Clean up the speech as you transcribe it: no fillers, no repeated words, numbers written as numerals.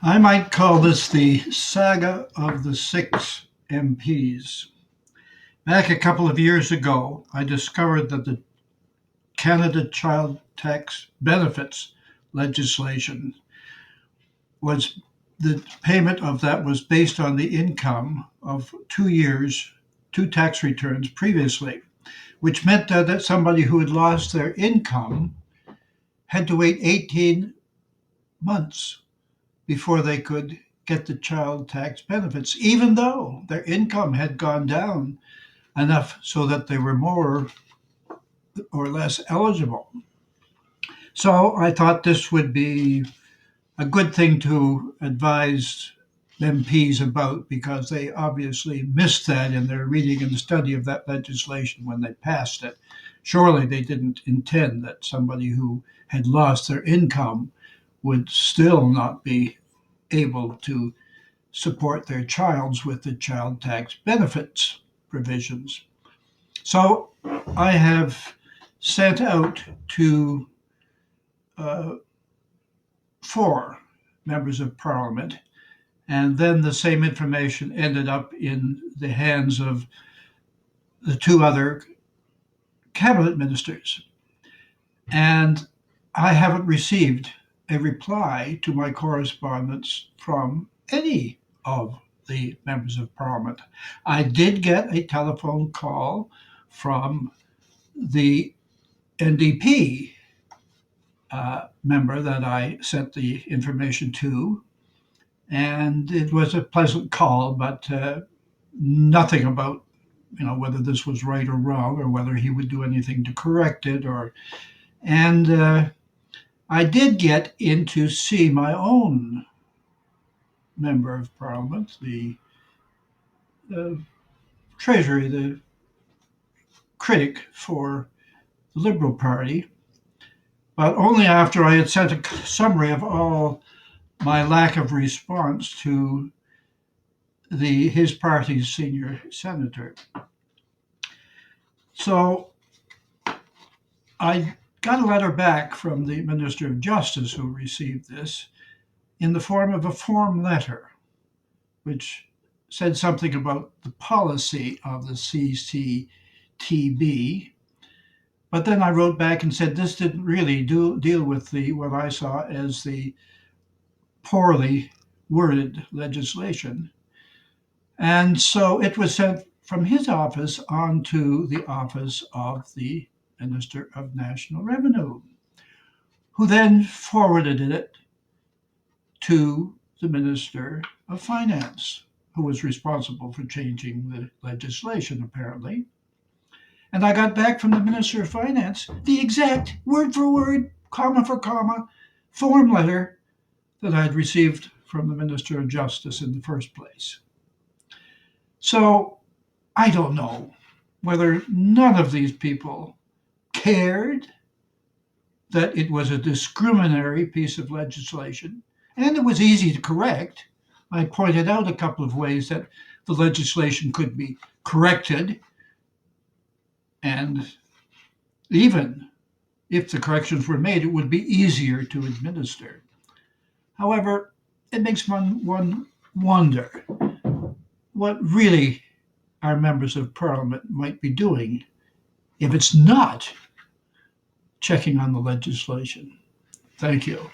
I might call this the saga of the six MPs. Back a couple of years ago, I discovered that the Canada Child Tax Benefits legislation was the payment of that was based on the income of 2 years, two tax returns previously, which meant that somebody who had lost their income had to wait 18 months before they could get the child tax benefits, even though their income had gone down enough so that they were more or less eligible. So I thought this would be a good thing to advise MPs about because they obviously missed that in their reading and study of that legislation when they passed it. Surely they didn't intend that somebody who had lost their income would still not be able to support their childs with the child tax benefits provisions. So I have sent out to uh, four members of parliament, and then the same information ended up in the hands of the two other cabinet ministers. And I haven't received a reply to my correspondence from any of the members of parliament. I did get a telephone call from the NDP member that I sent the information to, and it was a pleasant call, but nothing about whether this was right or wrong or whether he would do anything to correct it. And I did get in to see my own member of parliament, the treasury, the critic for the Liberal Party, but only after I had sent a summary of all my lack of response to his party's senior senator. So I got a letter back from the Minister of Justice who received this in the form of a form letter, which said something about the policy of the CCTB. But then I wrote back and said this didn't really deal with what I saw as the poorly worded legislation. And so it was sent from his office on to the office of the Minister of National Revenue, who then forwarded it to the Minister of Finance, who was responsible for changing the legislation, apparently. And I got back from the Minister of Finance the exact word for word, comma for comma, form letter that I'd received from the Minister of Justice in the first place. So I don't know whether none of these people cared that it was a discriminatory piece of legislation, and it was easy to correct. I pointed out a couple of ways that the legislation could be corrected, and even if the corrections were made, it would be easier to administer. However, it makes one wonder what really our members of parliament might be doing if it's not checking on the legislation. Thank you.